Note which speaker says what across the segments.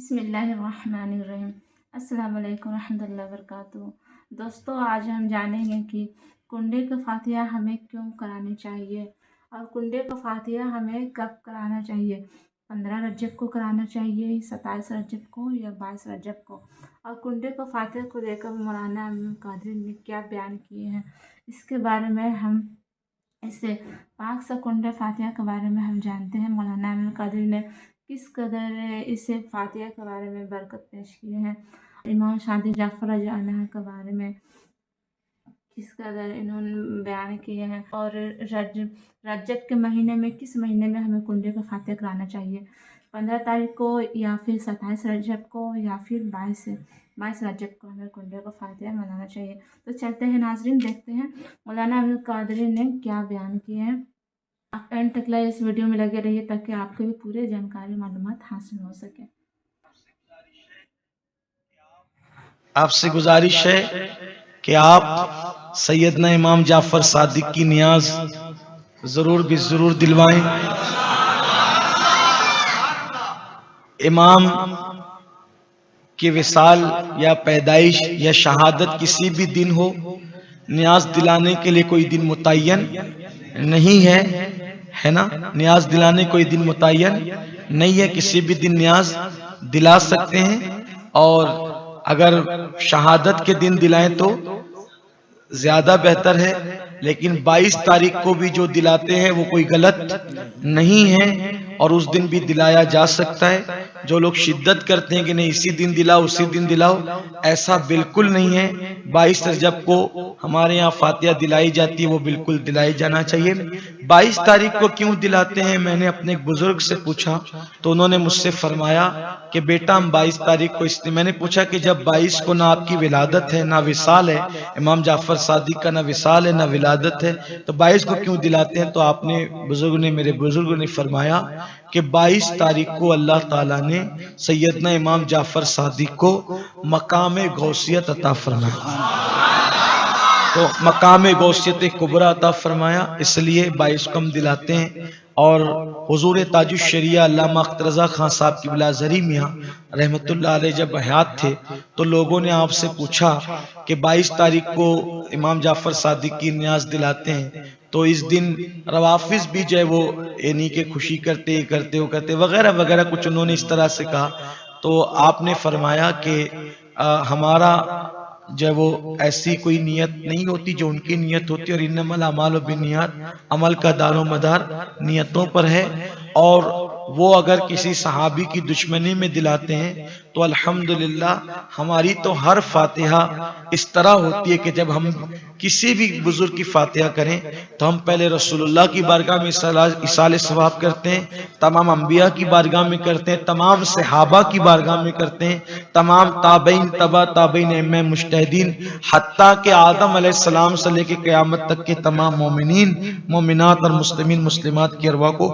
Speaker 1: बिस्मिल्लाहिर्रहमानिर्रहीम। अस्सलाम वालेकुम रहमतुल्लाहि व बरकातुहू। दोस्तों, आज हम जानेंगे कि कुंडे का फातिहा हमें क्यों करानी चाहिए और कुंडे का फातिहा हमें कब कराना चाहिए। 15 रजब को कराना चाहिए, 27 रजब को या 22 रजब को। और कुंडे का फातिहा को लेकर मौलाना अमीन कादरी ने क्या बयान किए हैं, इसके बारे में हम इससे पाक सा कुंडे फातिहा के बारे में हम जानते हैं। मौलाना अमीन कादरी ने किस कदर इसे फातिहा के बारे में बरकत पेश किए हैं। इमाम शादी जाफ़र रज़ी अल्लाह के बारे में किस कदर इन्होंने बयान किए हैं। और रजब के महीने में किस महीने में हमें कुंडे का फातिहा कराना चाहिए, 15 तारीख को या फिर 27 रजब को या फिर 22 रजब को हमें कुंडे का फातिहा मनाना चाहिए। तो चलते हैं नाजरीन, देखते हैं मौलाना अमीन कादरी ने क्या बयान किए हैं। आप एंड तक इस वीडियो में लगे रहिए ताकि आपको भी पूरी जानकारी मालूमात हासिल हो सके।
Speaker 2: आपसे गुजारिश है कि आप सैयदना इमाम जाफर सादिक की नियाज जरूर भी जरूर दिलवाएं। इमाम की विसाल या पैदाइश या शहादत किसी भी दिन हो, नियाज दिलाने के लिए कोई दिन मुतय्यन नहीं है ना। नियाज दिलाने कोई दिन मुतय्यन नहीं है, किसी भी दिन नियाज दिला सकते हैं। और अगर शहादत के दिन दिलाएं तो ज्यादा बेहतर है, लेकिन 22 तारीख को भी जो दिलाते हैं वो कोई गलत नहीं है और उस दिन भी दिलाया जा सकता है। जो लोग शिद्दत करते हैं कि नहीं इसी दिन दिलाओ उसी दिन दिलाओ, ऐसा बिल्कुल नहीं है। 22 रजब को हमारे यहाँ फातिहा दिलाई जाती है, वो बिल्कुल दिलाई जाना चाहिए। 22 तारीख को क्यों दिलाते हैं, मैंने अपने एक बुजुर्ग से पूछा तो उन्होंने मुझसे फरमाया कि बेटा हम 22 तारीख को इसलिए, मैंने पूछा कि जब 22 को ना आपकी विलादत है ना विसाल है, इमाम जाफर सादिक का ना विसाल है ना विलादत है, तो 22 को क्यों दिलाते हैं। तो आपने मेरे बुजुर्ग ने फरमाया कि 22 तारीख को अल्लाह ताला ने सैयदना इमाम जाफर सादिक को मकाम गौसियत अता फरमाया, तो मकाम गौसियत कुबरा अता फरमाया, इसलिए 22 को हम दिलाते हैं। और हुजूर ताजुश शरिया अल्लामा अख्तर रज़ा खान साहब की बिलाजरी मियां रहमतुल्लाह अलैह जब हयात थे तो लोगों ने आपसे पूछा कि 22 तारीख को इमाम जाफर सादिक की नियाज दिलाते हैं, तो इस दिन रवाफिज भी जो है वो यानी कि खुशी करते वगैरह वगैरह कुछ उन्होंने इस तरह से कहा। तो आपने फरमाया कि हमारा जब वो ऐसी कोई नियत नहीं होती जो उनकी नियत होती है, और इन्नमल अमालु बिन्नियात, अमल का दारो मदार नियतों पर है। और वो अगर किसी सहाबी की दुश्मनी में दिलाते हैं तो अल्हम्दुलिल्लाह हमारी तो हर फातिहा इस तरह होती है कि जब हम किसी भी बुजुर्ग की फातिहा करें तो हम पहले रसूलुल्लाह की बारगाह में इसाले सवाब करते हैं, तमाम अंबिया की बारगाह में करते हैं, तमाम सहाबा की बारगाह में करते हैं, तमाम ताबईन तबा ताबईन इमाम मुज्तहिदीन हत्ता के आदम अलैहिस्सलाम से लेके क़यामत तक के तमाम मोमिनीन मोमिनात और मुस्लिमीन मुस्लिमात की अरवा को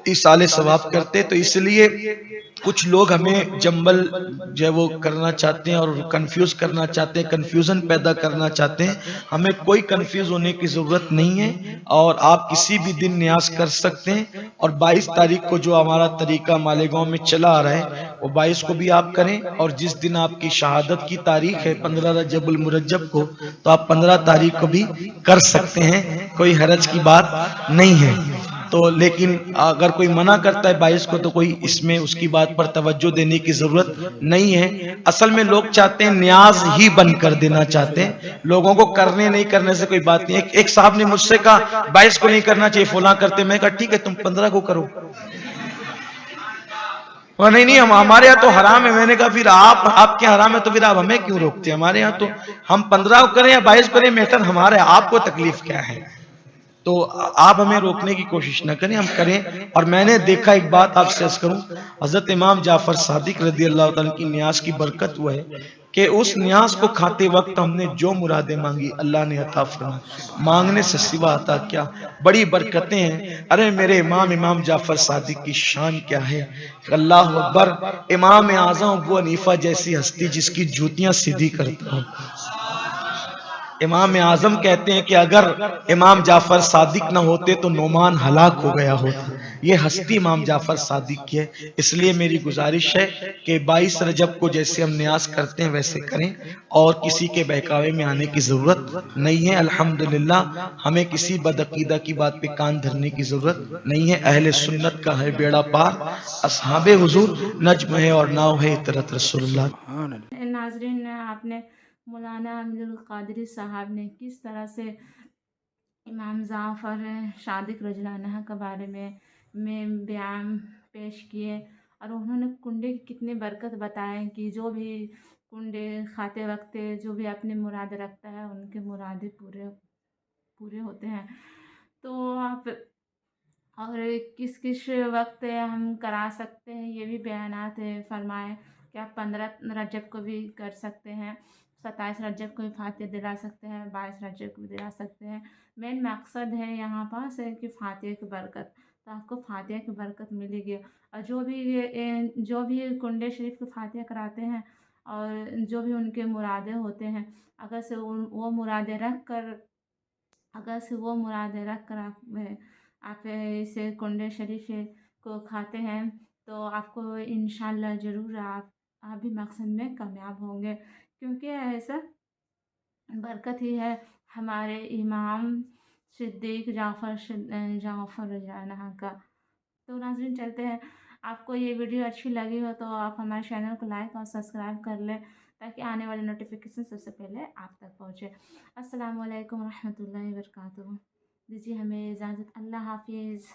Speaker 2: इसाले सवाब करते। तो इसलिए कुछ लोग हमें जंबल जो है वो करना चाहते हैं और कंफ्यूज करना चाहते हैं, कंफ्यूजन पैदा करना चाहते हैं। हमें कोई कंफ्यूज होने की जरूरत नहीं है और आप किसी भी दिन न्यास कर सकते हैं। और 22 तारीख को जो हमारा तरीका मालेगांव में चला आ रहा है वो 22 को भी आप करें, और जिस दिन आपकी शहादत की तारीख है 15 रजबुल मुरज्जब को, तो आप 15 तारीख को भी कर सकते हैं, कोई हरज की बात नहीं है। तो लेकिन अगर कोई मना करता है 22 को तो कोई इसमें उसकी बात पर तवज्जो देने की जरूरत नहीं है। असल में लोग चाहते हैं न्याज ही बंद कर देना चाहते हैं, लोगों को करने नहीं करने से कोई बात नहीं है। एक साहब ने मुझसे कहा 22 को नहीं करना चाहिए, फुला करते, मैं कहा ठीक है तुम 15 को करो। और नहीं हम हमारे यहाँ तो हराम है। मैंने कहा फिर आपके हराम है तो फिर आप हमें क्यों रोकते हैं, हमारे यहाँ तो हम 15 को करें या 22 करें मैटर हमारा है, आपको तकलीफ क्या है। तो आप हमें रोकने की कोशिश न करें, हम करें। और मैंने देखा, एक बात आपसे अर्ज करूं, हजरत इमाम जाफर सादिक रज़ी अल्लाह ताला की नियाज की बरकत हुआ है कि उस नियाज को खाते वक्त हमने जो मुरादें मांगी अल्लाह ने अता फरमाई, मांगने से सिवा अता क्या, बड़ी बरकतें हैं। अरे मेरे इमाम जाफर सादिक की शान क्या है, अल्लाह अकबर। इमाम आज़म अबू हनीफा जैसी हस्ती जिसकी जूतियां सीधी करता हूं, इमाम आजम कहते हैं कि अगर इमाम जाफर सादिक न होते तो नोमान हलाक हो गया होता। ये हस्ती इमाम जाफर सादिक की है। इसलिए मेरी गुजारिश है कि 22 रजब को जैसे हम न्यास करते हैं वैसे करें और किसी के बहकावे में आने की जरूरत नहीं है। अल्हम्दुलिल्लाह हमें किसी बदअकीदा की बात पे कान धरने की जरूरत नहीं है। अहले सुन्नत का है बेड़ा पार, असहाबे हुजूर नज्म है और नाव है इतरत रसूलुल्लाह।
Speaker 1: नाजरीन, आपने मौलाना अब्दुल कादिर साहब ने किस तरह से इमाम जाफ़र सादिक रज़ियल्लाहु अन्हु के बारे में बयान पेश किए और उन्होंने कुंडे की कितनी बरकत बताए कि जो भी कुंडे खाते वक्त जो भी अपनी मुराद रखता है उनके मुरादें पूरे पूरे होते हैं। तो आप और किस किस वक्त हम करा सकते हैं ये भी बयानात फरमाए कि आप 15 रजब को भी कर सकते हैं, 27 रजब को भी फातिहा दिला सकते हैं, 22 रजब को भी दिला सकते हैं। मेन मकसद है यहाँ पास है कि फातिहा की बरकत, तो आपको फातिहा की बरकत मिलेगी। और जो भी कुंडे शरीफ की फातिहा कराते हैं और जो भी उनके मुरादे होते हैं, अगर से वो मुरादे रख कर आप इसे कुंडे शरीफ को खाते हैं तो आपको इंशाल्लाह ज़रूर आप भी मकसद में कामयाब होंगे, क्योंकि ऐसा बरकत ही है हमारे इमाम सिद्दीक़ जाफ़र रज़ियल्लाहु का। तो नाज़रीन चलते हैं, आपको ये वीडियो अच्छी लगी हो तो आप हमारे चैनल को लाइक और सब्सक्राइब कर लें ताकि आने वाले नोटिफिकेशन सबसे पहले आप तक पहुँचे। अस्सलामु अलैकुम रहमतुल्लाहि व बरकातुहू। दीजिए हमें इजाज़त। अल्लाह हाफ़िज़।